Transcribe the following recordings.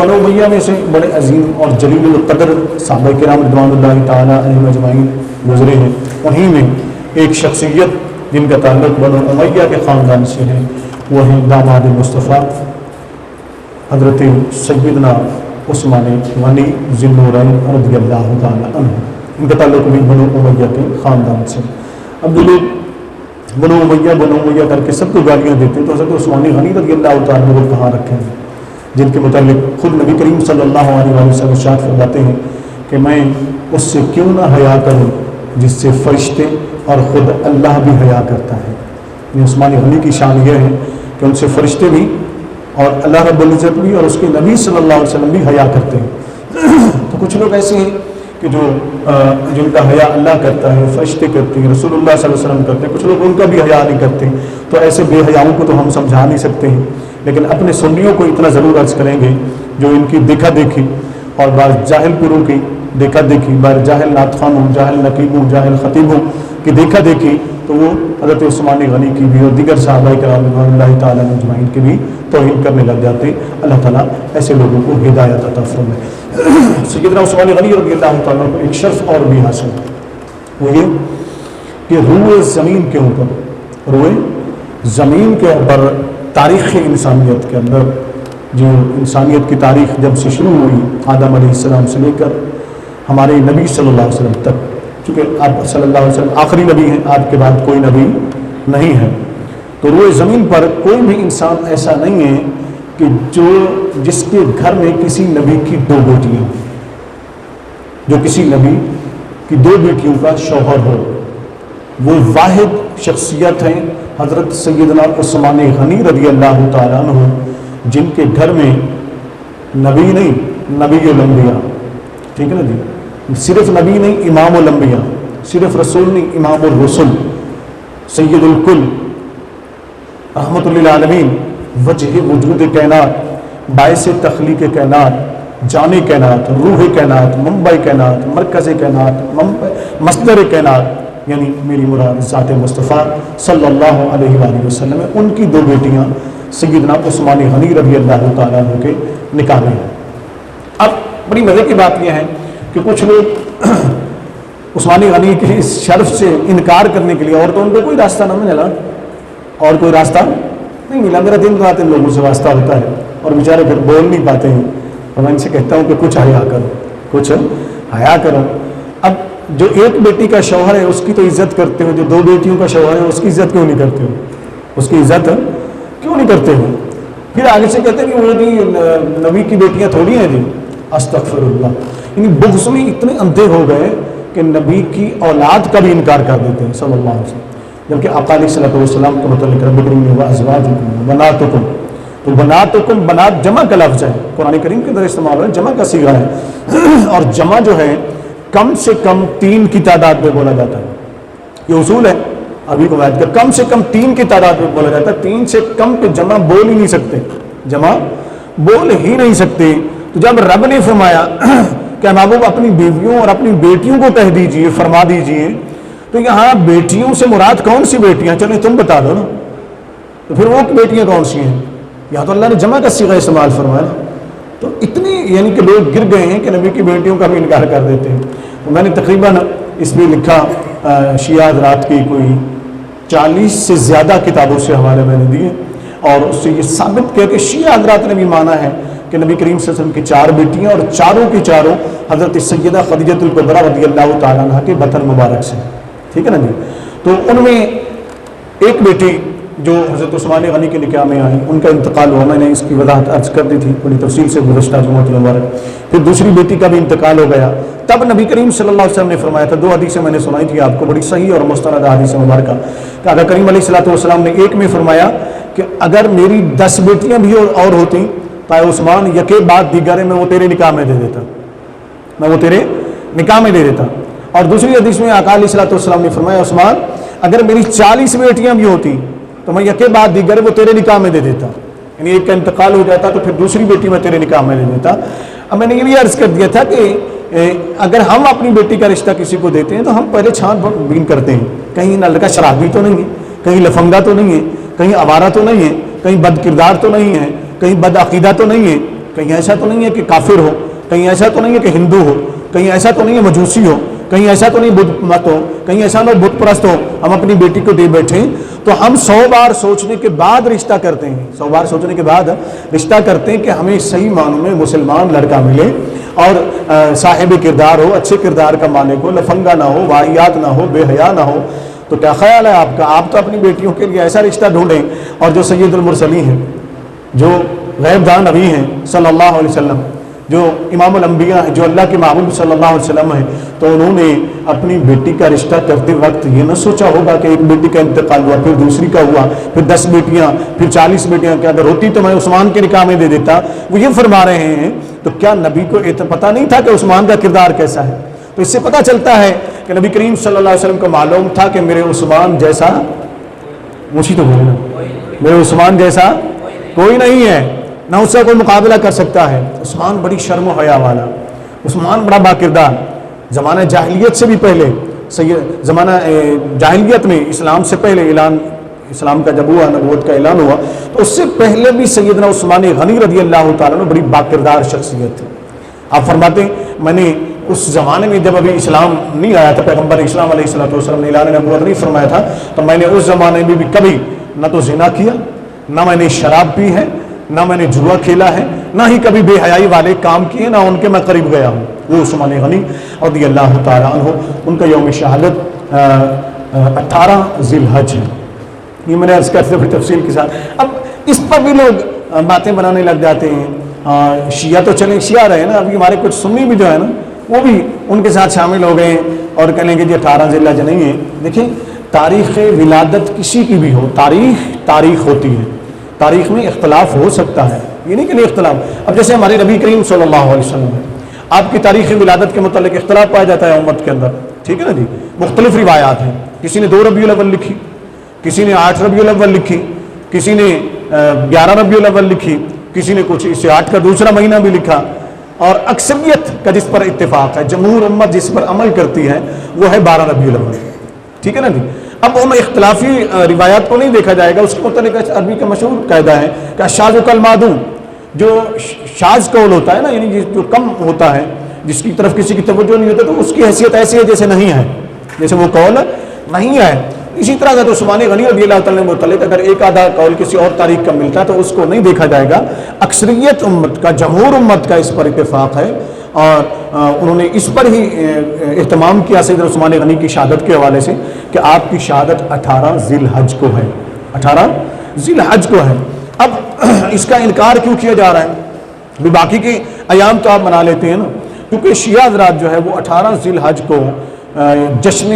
بنو امیہ میں سے بڑے عظیم اور جلیل القدر صحابہ کرام رضوان اللہ تعالیٰ علیہم اجمعین گزرے ہیں، انہیں میں ایک شخصیت جن کا تعلق بنو امیہ کے خاندان سے ہے وہ ہیں داماد مصطفیٰ حضرت سیدنا عثمان غنی ذی النورین رضی اللہ تعالیٰ عنہ، ان کا تعلق بھی بنو امیہ کے خاندان سے۔ اب جو لوگ بنو امیہ کر کے سب کو گالیاں دیتے ہیں تو حضرت عثمان غنی رضی اللہ تعالیٰ عنہ کہاں رکھے ہیں، جن کے متعلق خود نبی کریم صلی اللہ علیہ وسلم ارشاد فرماتے ہیں کہ میں اس سے کیوں نہ حیا کروں جس سے فرشتے اور خود اللہ بھی حیا کرتا ہے۔ یہ عثمان غنی کی شان یہ ہے کہ ان سے فرشتے بھی اور اللہ رب العزت بھی اور اس کے نبی صلی اللہ علیہ وسلم بھی حیا کرتے ہیں۔ تو کچھ لوگ ایسے ہیں کہ جو جن کا حیا اللہ کرتا ہے، فرشتے کرتے ہیں، رسول اللہ صلی اللہ علیہ وسلم کرتے ہیں، کچھ لوگ ان کا بھی حیا نہیں کرتے، تو ایسے بے حیاؤں کو تو ہم سمجھا نہیں سکتے ہیں، لیکن اپنے سنیوں کو اتنا ضرور عرض کریں گے جو ان کی دیکھا دیکھی اور بعض جاہل پوروں کی دیکھا دیکھی، بعض جاہل ناتخوانوں، جاہل نقیبوں، جاہل خطیبوں کی دیکھا دیکھی، تو وہ حضرت عثمان غنی کی بھی اور دیگر صحابہ کرام رضوان اللہ تعالیٰ اجمعین کی بھی توہین کرنے لگ جاتے۔ اللہ تعالیٰ ایسے لوگوں کو ہدایت عطا فرمائے۔ سیدنا عثمان غنی رضی اللہ تعالیٰ کو ایک شرف اور بھی حاصل ہے، وہ یہ کہ روئے زمین کے اوپر، روئے زمین کے اوپر تاریخ انسانیت کے اندر، جو انسانیت کی تاریخ جب سے شروع ہوئی آدم علیہ السلام سے لے کر ہمارے نبی صلی اللہ علیہ وسلم تک، چونکہ آپ صلی اللہ علیہ وسلم آخری نبی ہیں، آپ کے بعد کوئی نبی نہیں ہے، تو روئے زمین پر کوئی بھی انسان ایسا نہیں ہے کہ جس کے گھر میں کسی نبی کی دو بیٹیاں، جو کسی نبی کی دو بیٹیوں کا شوہر ہو۔ وہ واحد شخصیت ہیں حضرت سیدنا عثمان غنی رضی اللہ تعالیٰ عنہ، جن کے گھر میں نبی نہیں، نبی الانبیاء، ٹھیک ہے نا جی، صرف نبی نہیں، امام الانبیاء، صرف رسول نہیں، امام الرسل، سید الکل، رحمت للعالمین، وجہ وجود کائنات، باعث تخلیق کائنات، جان کائنات، روح کائنات، منبع کائنات، مرکز کائنات، مصدر کائنات، یعنی میری مراد ذات مصطفیٰ صلی اللہ علیہ وآلہ وسلم ہے۔ ان کی دو بیٹیاں سیدنا عثمان غنی رضی اللہ تعالیٰ عنہ کے نکاح میں ہیں۔ اب بڑی مزے کی بات یہ ہے کہ کچھ لوگ عثمان غنی کے اس شرف سے انکار کرنے کے لیے، اور تو ان کو کوئی راستہ نہ ملا، اور کوئی راستہ نہیں ملا، میرا دن رات ان لوگوں سے واسطہ ہوتا ہے اور بیچارے پھر بول نہیں پاتے ہیں، اور میں ان سے کہتا ہوں کہ کچھ حیا کرو، کچھ حیا کرو۔ اب جو ایک بیٹی کا شوہر ہے اس کی تو عزت کرتے ہو، جو دو بیٹیوں کا شوہر ہے اس کی عزت کیوں نہیں کرتے ہو، اس کی عزت کیوں نہیں کرتے ہو؟ پھر آگے سے کہتے ہیں کہ وہ جی نبی کی بیٹیاں تھوڑی ہیں جی، استغفر اللہ، یعنی بغض میں اتنے اندھے ہو گئے کہ نبی کی اولاد کا بھی انکار کر دیتے ہیں صلی اللہ علیہ وسلم، جبکہ آقا علیہ الصلوۃ والسلام کے متعلق رب کریم نے وازواجکم بناتکم، تو بناتکم، بنات جمع کا لفظ ہے، قرآن کریم کے اندر استعمال ہے، جمع کا صیغہ ہے، اور جمع جو ہے کم سے کم 3 کی تعداد میں بولا جاتا ہے، یہ اصول ہے عربی قواعد کا، کم سے کم 3 کی تعداد میں بولا جاتا ہے، 3 سے کم پہ جمع بول ہی نہیں سکتے، جمع بول ہی نہیں سکتے۔ تو جب رب نے فرمایا کہ محبوب اپنی بیویوں اور اپنی بیٹیوں کو کہہ دیجئے، فرما دیجئے، تو یہاں بیٹیوں سے مراد کون سی بیٹیاں، چلیں تم بتا دو نا، تو پھر وہ بیٹیاں کون سی ہیں؟ یا تو اللہ نے جمع کا صیغہ استعمال فرمایا، تو اتنی یعنی کہ لوگ گر گئے ہیں کہ نبی کی بیٹیوں کا بھی انکار کر دیتے ہیں۔ تو میں نے تقریباً اس میں لکھا شیعہ حضرات کی کوئی 40 سے زیادہ کتابوں سے حوالے میں نے دیے، اور اس سے یہ ثابت کیا کہ شیعہ حضرات نے بھی مانا ہے کہ نبی کریم صلی اللہ علیہ وسلم کی 4 بیٹیاں، اور چاروں کی چاروں حضرت سیدہ خدیجہ الکبریٰ رضی اللہ تعالیٰ عنہ کے بطن مبارک سے، ٹھیک ہے نا جی۔ تو ان میں ایک بیٹی جو حضرت عثمان غنی کے نکاح میں آئی، ان کا انتقال ہوا، میں نے اس کی وضاحت عرض کر دی تھی بڑی تفصیل سے گزشتہ جمعہ مبارک۔ پھر دوسری بیٹی کا بھی انتقال ہو گیا، تب نبی کریم صلی اللہ علیہ وسلم نے فرمایا تھا، 2 حدیثیں میں نے سنائی تھی آپ کو، بڑی صحیح اور مستند حدیث مبارکہ، کہ آقا کریم علیہ الصلوۃ والسلام نے ایک میں فرمایا کہ اگر میری 10 بیٹیاں بھی اور ہوتی تو عثمان یکے بعد دیگر میں وہ تیرے نکاح میں دے دیتا، میں وہ تیرے نکاح میں دے دیتا۔ اور دوسری حدیث میں آقا علیہ الصلوۃ والسلام نے فرمایا، عثمان اگر میری 40 بیٹیاں بھی ہوتی تو میں یکے بعد دیگر وہ تیرے نکاح میں دے دیتا، یعنی ایک کا انتقال ہو جاتا تو پھر دوسری بیٹی میں تیرے نکاح میں دے دیتا۔ اب میں نے یہ بھی عرض کر دیا تھا کہ اگر ہم اپنی بیٹی کا رشتہ کسی کو دیتے ہیں تو ہم پہلے چھان بین کرتے ہیں، کہیں نہ لڑکا شرابی تو نہیں ہے، کہیں لفنگا تو نہیں ہے، کہیں آوارہ تو نہیں ہے، کہیں بد کردار تو نہیں ہے، کہیں بد عقیدہ تو نہیں ہے، کہیں ایسا تو نہیں ہے کہ کافر ہو، کہیں ایسا تو نہیں ہے کہ ہندو ہو، کہیں ایسا تو نہیں ہے مجوسی ہو، کہیں ایسا تو نہیں بدھ مت ہو، کہیں ایسا نہ بت پرست ہو، ہم اپنی بیٹی کو دے بیٹھیں، تو ہم 100 بار سوچنے کے بعد رشتہ کرتے ہیں، 100 بار سوچنے کے بعد رشتہ کرتے ہیں کہ ہمیں صحیح معنوں میں مسلمان لڑکا ملے اور صاحب کردار ہو، اچھے کردار کا مالک ہو، لفنگا نہ ہو، واہیات نہ ہو، بے حیا نہ ہو۔ تو کیا خیال ہے آپ کا؟ آپ تو اپنی بیٹیوں کے لیے ایسا رشتہ ڈھونڈیں، اور جو سید المرسلین ہیں، جو غیب دان نبی ہیں صلی اللہ علیہ وسلم، جو امام الانبیاء ہیں، جو اللہ کے محبوب صلی اللہ علیہ وسلم ہیں، تو انہوں نے اپنی بیٹی کا رشتہ کرتے وقت یہ نہ سوچا ہوگا کہ ایک بیٹی کا انتقال ہوا، پھر دوسری کا ہوا، پھر 10 بیٹیاں، پھر 40 بیٹیاں، کہ اگر ہوتی تو میں عثمان کے نکاح میں دے دیتا۔ وہ یہ فرما رہے ہیں، تو کیا نبی کو پتہ نہیں تھا کہ عثمان کا کردار کیسا ہے؟ تو اس سے پتہ چلتا ہے کہ نبی کریم صلی اللہ علیہ وسلم کو معلوم تھا کہ میرے عثمان جیسا، مجھے تو بولنا، میرے عثمان جیسا کوئی نہیں ہے، نہ اس سے کوئی مقابلہ کر سکتا ہے۔ عثمان بڑی شرم و حیا والا، عثمان بڑا باکردار، زمانہ جاہلیت سے بھی پہلے، زمانہ جاہلیت میں اسلام سے پہلے اعلان، اسلام کا جب ہوا، نبوت کا اعلان ہوا، تو اس سے پہلے بھی سیدنا عثمان غنی رضی اللہ تعالیٰ عنہ بڑی باکردار شخصیت تھی۔ آپ فرماتے ہیں میں نے اس زمانے میں جب ابھی اسلام نہیں آیا تھا، پیغمبر اسلام علیہ السلام نے اعلان نبوت نہیں فرمایا تھا، تو میں نے اس زمانے میں بھی کبھی نہ تو زنا کیا، نہ میں نے شراب پی ہے، نہ میں نے جوا کھیلا ہے، نہ ہی کبھی بے حیائی والے کام کیے، نہ ان کے میں قریب گیا ہوں۔ وہ عثمان غنی رضی اللہ تعالیٰ عنہ، ان کا یوم شہادت 18 ذی الحج ہے۔ یہ میں نے عرض کرتے پھر تفصیل کے ساتھ۔ اب اس پر بھی لوگ باتیں بنانے لگ جاتے ہیں، شیعہ تو چلیں شیعہ رہے نا، ابھی ہمارے کچھ سنی بھی جو ہے نا، وہ بھی ان کے ساتھ شامل ہو گئے اور کہیں گے جی 18 ذی الحج نہیں ہے۔ دیکھیں تاریخ ولادت کسی کی بھی ہو، تاریخ ہوتی ہے، تاریخ میں اختلاف ہو سکتا ہے، یہ نہیں کہ نہیں اختلاف۔ اب جیسے ہمارے نبی کریم صلی اللہ علیہ وسلم ہے، آپ کی تاریخ ولادت کے متعلق اختلاف پایا جاتا ہے امت کے اندر، ٹھیک ہے نا جی، مختلف روایات ہیں، کسی نے 2 ربیع الاول لکھی، کسی نے 8 ربیع الاول لکھی، کسی نے 11 ربیع الاول لکھی، کسی نے کچھ اسے 8 کا دوسرا مہینہ بھی لکھا، اور اکثریت کا جس پر اتفاق ہے، جمہور امت جس پر عمل کرتی ہے، وہ ہے 12 ربیع الاول، ٹھیک ہے نا جی۔ اب ان اختلافی روایات کو نہیں دیکھا جائے گا، اس کے متعلق عربی کا مشہور قاعدہ ہے کہ الشاذ کالمعدوم، جو شاذ قول ہوتا ہے نا، یعنی جو کم ہوتا ہے، جس کی طرف کسی کی توجہ نہیں ہوتا، تو اس کی حیثیت ایسی ہے جیسے نہیں ہے، جیسے وہ قول نہیں ہے۔ اسی طرح اگر عثمان غنی رضی اللہ تعالیٰ عنہ متعلق اگر ایک آدھا قول کسی اور تاریخ کا ملتا ہے تو اس کو نہیں دیکھا جائے گا۔ اکثریت امت کا، جمہور امت کا اس پر اتفاق ہے، اور انہوں نے اس پر ہی اہتمام کیا سیدنا عثمان غنی کی شہادت کے حوالے سے کہ آپ کی شہادت 18 ذی الحج کو ہے، 18 ذی الحج کو ہے۔ اب اس کا انکار کیوں کیا جا رہا ہے؟ باقی کے ایام تو آپ منا لیتے ہیں نا، کیونکہ شیعہ حضرات جو ہے وہ 18 ذی الحج کو جشن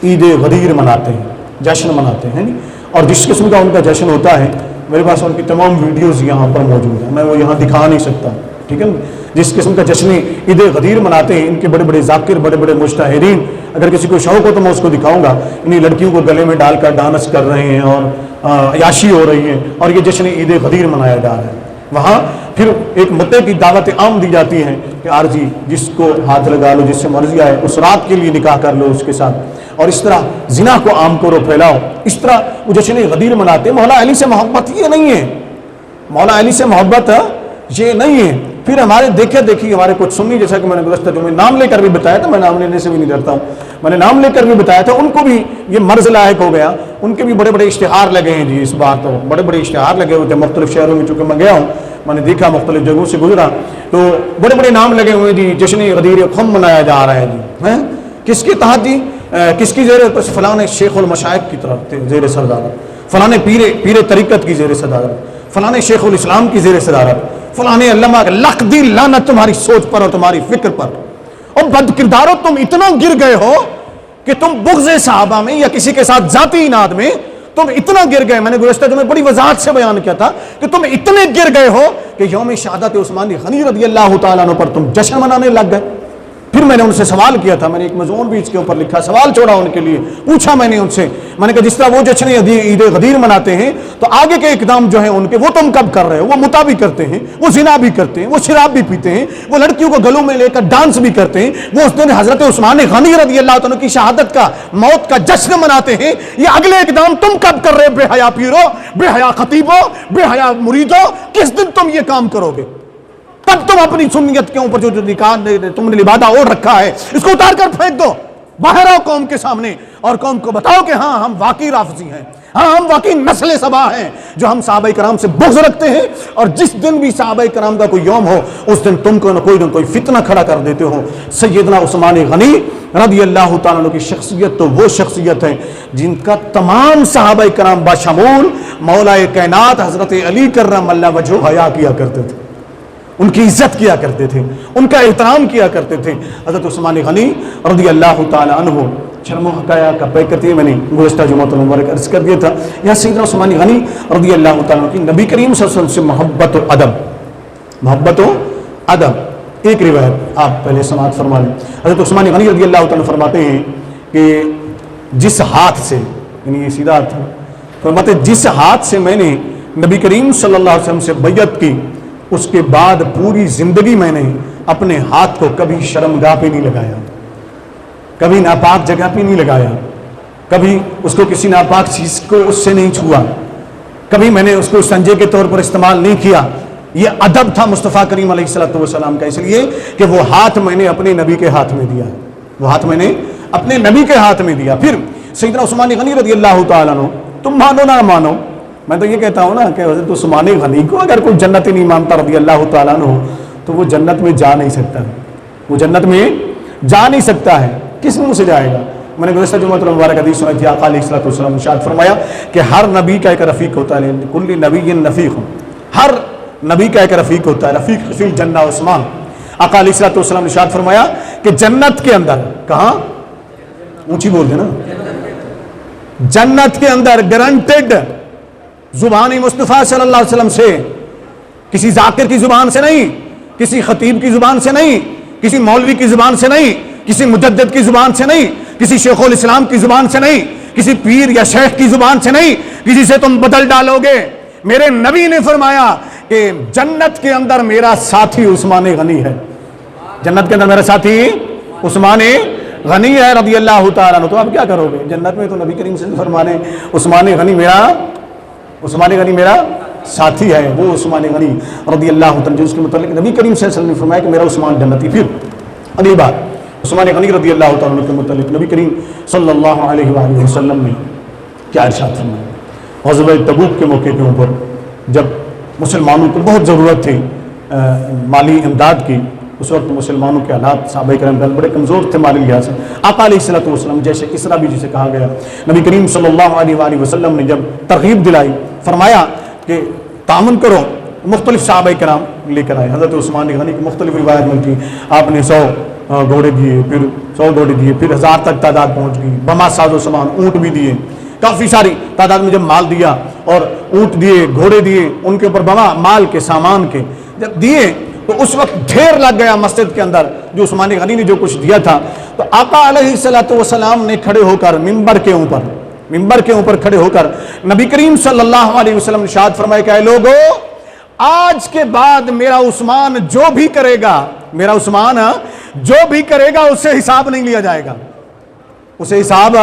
عید غدیر مناتے ہیں، جشن مناتے ہیں، اور جس قسم کا ان کا جشن ہوتا ہے، میرے پاس ان کی تمام ویڈیوز یہاں پر موجود ہیں، میں وہ یہاں دکھا نہیں سکتا، ٹھیک ہے نا۔ جس قسم کا جشن عید غدیر مناتے ہیں، ان کے بڑے بڑے ذاکر، بڑے بڑے مجتہدین، اگر کسی کو شوق ہو تو میں اس کو دکھاؤں گا، انہیں لڑکیوں کو گلے میں ڈال کر ڈانس کر رہے ہیں اور عیاشی ہو رہی ہے، اور یہ جشن عید غدیر منایا جا رہا ہے۔ وہاں پھر ایک مدعے کی دعوت عام دی جاتی ہے کہ عارضی جس کو ہاتھ لگا لو، جس سے مرضی آئے اس رات کے لیے نکاح کر لو اس کے ساتھ، اور اس طرح زنا کو عام کرو، پھیلاؤ، اس طرح وہ جشن غدیر مناتے ہیں۔ مولا علی سے محبت یہ نہیں ہے، مولا علی سے محبت یہ نہیں ہے۔ پھر ہمارے دیکھی ہمارے کچھ سنی، جیسا کہ میں نے گزشتہ جو میں نام لے کر بھی بتایا تھا، میں نام لینے سے بھی نہیں ڈرتا ہوں، میں نے نام لے کر بھی بتایا تھا، ان کو بھی یہ مرض لاحق ہو گیا، ان کے بھی بڑے بڑے اشتہار لگے ہیں جی، اس بار تو بڑے بڑے اشتہار لگے ہوئے تھے مختلف شہروں میں، چونکہ میں گیا ہوں، میں نے دیکھا مختلف جگہوں سے گزرا، تو بڑے بڑے نام لگے ہوئے جی، جشن غدیر خم منایا جا رہا ہے جی، کس کے تحت جی، کس کی زیر؟ فلاں شیخ المشائخ کی طرف زیر صدارت، فلاں پیر طریقت کی زیر صدارت، فلاں شیخ الاسلام کی زیر صدارت، فلاں علامہ، لکھ دی لعنت تمہاری سوچ پر اور تمہاری فکر پر، اور بد کرداروں تم اتنا گر گئے ہو کہ تم بغض صحابہ میں یا کسی کے ساتھ ذاتی اناد میں تم اتنا گر گئے، میں نے گزشتہ جو میں بڑی وضاحت سے بیان کیا تھا کہ تم اتنے گر گئے ہو کہ یوم شہادت عثمان غنی رضی اللہ تعالیٰ عنہ پر تم جشن منانے لگ گئے۔ پھر میں نے ان سے سوال کیا تھا، میں نے ایک مضمون بھی اس کے اوپر لکھا، سوال چھوڑا ان کے لیے، پوچھا میں نے ان سے، میں نے کہا جس طرح وہ جشن عید غدیر مناتے ہیں تو آگے کے اقدام جو ہیں ان کے، وہ تم کب کر رہے ہو؟ وہ متا بھی کرتے ہیں، وہ زنا بھی کرتے ہیں، وہ شراب بھی پیتے ہیں، وہ لڑکیوں کو گلوں میں لے کر ڈانس بھی کرتے ہیں، وہ اس دن حضرت عثمان غنی رضی اللہ عنہ کی شہادت کا، موت کا جشن مناتے ہیں، یہ اگلے اقدام تم کب کر رہے؟ بے حیا پیرو، بے حیا خطیبو، بے حیا مریدو، کس دن تم یہ کام کرو گے؟ تب تم اپنی سنیت کے اوپر جو تم نے لبادہ اوڑھ رکھا ہے اس کو اتار کر پھینک دو، باہر آؤ قوم کے سامنے اور قوم کو بتاؤ کہ ہاں ہم واقعی رافضی ہیں، ہاں ہم واقعی نسل سبا ہیں جو ہم صحابہ کرام سے بغض رکھتے ہیں، اور جس دن بھی صحابہ کرام کا کوئی یوم ہو اس دن تم کو نہ کوئی فتنہ کھڑا کر دیتے ہو۔ سیدنا عثمان غنی رضی اللہ تعالیٰ عنہ کی شخصیت تو وہ شخصیت ہے جن کا تمام صحابہ کرام بشمول مولا کائنات حضرت علی کرم اللہ وجہہ حیا کیا کرتے تھے، ان کی عزت کیا کرتے تھے، ان کا احترام کیا کرتے تھے۔ حضرت عثمان غنی رضی اللہ تعالیٰ عنہ شرم و حیا کا پیک کرتی ہے، میں نے گزشتہ جمعہ مبارک عرض کر دیا تھا، یہاں سیدنا عثمان غنی رضی اللہ تعالیٰ عنہ کی نبی کریم صلی اللہ علیہ وسلم سے محبت و ادب ایک روایت آپ پہلے سماعت فرما لیں۔ حضرت عثمان غنی رضی اللہ تعالیٰ عنہ فرماتے ہیں کہ جس ہاتھ سے، یعنی یہ سیدھا ہاتھ فرماتے ہیں جس ہاتھ سے میں نے نبی کریم صلی اللہ علیہ وسلم سے بیعت کی اس کے بعد پوری زندگی میں نے اپنے ہاتھ کو کبھی شرمگاہ پہ نہیں لگایا، کبھی ناپاک جگہ پہ نہیں لگایا، کبھی اس کو کسی ناپاک چیز کو اس سے نہیں چھوا، کبھی میں نے اس کو سنجے کے طور پر استعمال نہیں کیا۔ یہ ادب تھا مصطفیٰ کریم علیہ السلام کا، اس لیے کہ وہ ہاتھ میں نے اپنے نبی کے ہاتھ میں دیا ہے، وہ ہاتھ میں نے اپنے نبی کے ہاتھ میں دیا۔ پھر سیدنا عثمان غنی رضی اللہ تعالیٰ عنہ، تم مانو نہ مانو، میں تو یہ کہتا ہوں نا کہ حضرت عثمان غنی کو اگر کوئی جنت نہیں مانتا رضی اللہ تعالیٰ عنہ تو وہ جنت میں جا نہیں سکتا، وہ جنت میں جا نہیں سکتا ہے، کس منہ سے جائے گا؟ میں نے گزشتہ جمعہ مبارک حدیث سنائی تھی، آقا علیہ الصلوۃ والسلام نے ارشاد فرمایا کہ ہر نبی کا ایک رفیق ہوتا ہے، کل نبی رفیق، ہر نبی کا ایک رفیق ہوتا ہے، رفیق فی الجنہ عثمان۔ آقا علیہ الصلوۃ والسلام نے ارشاد فرمایا کہ جنت کے اندر، کہاں؟ اونچی بول دینا، جنت کے اندر گارنٹیڈ، زبان مصطفیٰ صلی اللہ علیہ وسلم سے، کسی ذاکر کی زبان سے نہیں، کسی خطیب کی زبان سے نہیں، کسی مولوی کی زبان سے نہیں، کسی مجدد کی زبان سے نہیں، کسی شیخ الاسلام کی زبان سے نہیں، کسی پیر یا شیخ کی زبان سے نہیں، کسی سے تم بدل ڈالو گے۔ میرے نبی نے فرمایا کہ جنت کے اندر میرا ساتھی عثمان غنی ہے، جنت کے اندر میرا ساتھی عثمان غنی ہے رضی اللہ تعالیٰ عنہ۔ تو آپ کیا کرو گے؟ جنت میں تو نبی کریم صلی اللہ علیہ وسلم فرمانے عثمان غنی میرا ساتھی ہے، وہ عثمان غنی رضی اللہ تعالیٰ، جو اس کے متعلق نبی کریم صلی اللہ علیہ وسلم نے فرمایا کہ میرا عثمان جنتی۔ پھر اگلی بات عثمان غنی رضی اللہ تعالیٰ کے متعلق نبی کریم صلی اللہ علیہ وآلہ وسلم نے کیا ارشاد فرمایا؟ غزوہ تبوک کے موقع کے اوپر جب مسلمانوں کو بہت ضرورت تھی مالی امداد کی، اس وقت مسلمانوں کے حالات صحابہ کرام بڑے کمزور تھے مالی لحاظ سے، آقا علیہ الصلوۃ والسلام جیسے اسرا بھی جسے کہا گیا، نبی کریم صلی اللہ علیہ وآلہ وسلم نے جب ترغیب دلائی، فرمایا کہ تعاون کرو، مختلف صحابہ کرام لے کر آئے۔ حضرت عثمان غنی کی مختلف روایت ملتی، آپ نے 100 گھوڑے دیے، پھر 100 گھوڑے دیے، پھر 1000 تک تعداد پہنچ گئی، بما ساز و سامان، اونٹ بھی دیے، کافی ساری تعداد میں جب مال دیا اور اونٹ دیے، گھوڑے دیے، ان کے اوپر بما مال کے سامان کے جب دیے تو اس وقت ڈھیر لگ گیا مسجد کے اندر جو عثمان غنی نے جو کچھ دیا تھا۔ تو آقا علیہ الصلوۃ والسلام نے کھڑے ہو کر ممبر کے اوپر کھڑے ہو کر نبی کریم صلی اللہ علیہ وسلم نے ارشاد فرمایا کہ اے لوگو، آج کے بعد میرا عثمان جو بھی کرے گا اس سے حساب نہیں لیا جائے گا، اسے حساب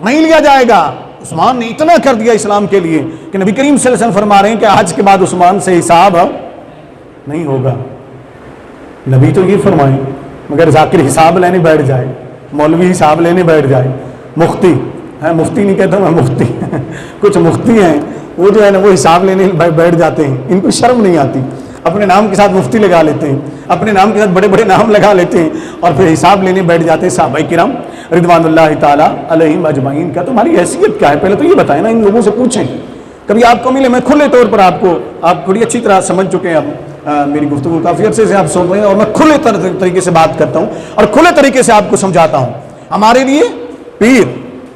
نہیں لیا جائے گا۔ عثمان نے اتنا کر دیا اسلام کے لیے کہ نبی کریم صلی اللہ علیہ وسلم فرما رہے ہیں کہ آج کے بعد عثمان سے حساب نہیں ہوگا۔ نبی تو یہ فرمائیں، مگر ذاکر حساب لینے بیٹھ جائے، مولوی حساب لینے بیٹھ جائے، مفتی نہیں کہتا میں مفتی کچھ مفتی ہیں وہ جو ہے نا وہ حساب لینے بیٹھ جاتے ہیں، ان کو شرم نہیں آتی، اپنے نام کے ساتھ مفتی لگا لیتے ہیں، اپنے نام کے ساتھ بڑے بڑے نام لگا لیتے ہیں اور پھر حساب لینے بیٹھ جاتے ہیں صحابہ کرام رضوان اللہ تعالیٰ علیہم اجمعین کا۔ تمہاری حیثیت کیا ہے؟ پہلے تو یہ بتائیں نا، ان لوگوں سے پوچھیں، کبھی آپ کو ملے، میں کھلے طور پر آپ بڑی اچھی طرح سمجھ چکے ہیں، میری گفتگو کافی عرصے سے آپ سن رہے ہیں اور میں کھلے طریقے سے بات کرتا ہوں اور کھلے طریقے سے آپ کو سمجھاتا ہوں۔ ہمارے لیے پیر،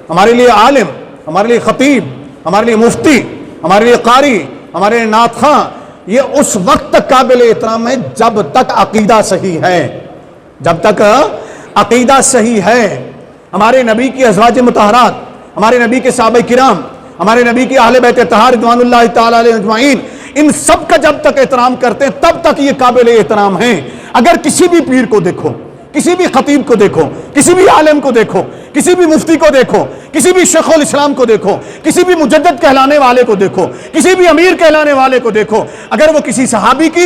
ہمارے لیے عالم، ہمارے لیے خطیب، ہمارے لیے مفتی، ہمارے لیے قاری، ہمارے لیے نعت خواں، یہ اس وقت تک قابل احترام ہے جب تک عقیدہ صحیح ہے، جب تک عقیدہ صحیح ہے۔ ہمارے نبی کی ازواج مطہرات، ہمارے نبی کے صحابہ کرام، ہمارے نبی کی اہل بیت طاہر رضوان اللہ تعالی علیہ اجمعین، ان سب کا جب تک احترام کرتے ہیں تب تک یہ قابل احترام ہیں۔ اگر کسی بھی پیر کو دیکھو، کسی بھی خطیب کو دیکھو، کسی بھی عالم کو دیکھو، کسی بھی مفتی کو دیکھو، کسی بھی شیخ الاسلام کو دیکھو، کسی بھی مجدد کہلانے والے کو دیکھو، کسی بھی امیر کہلانے والے کو دیکھو، اگر وہ کسی صحابی کی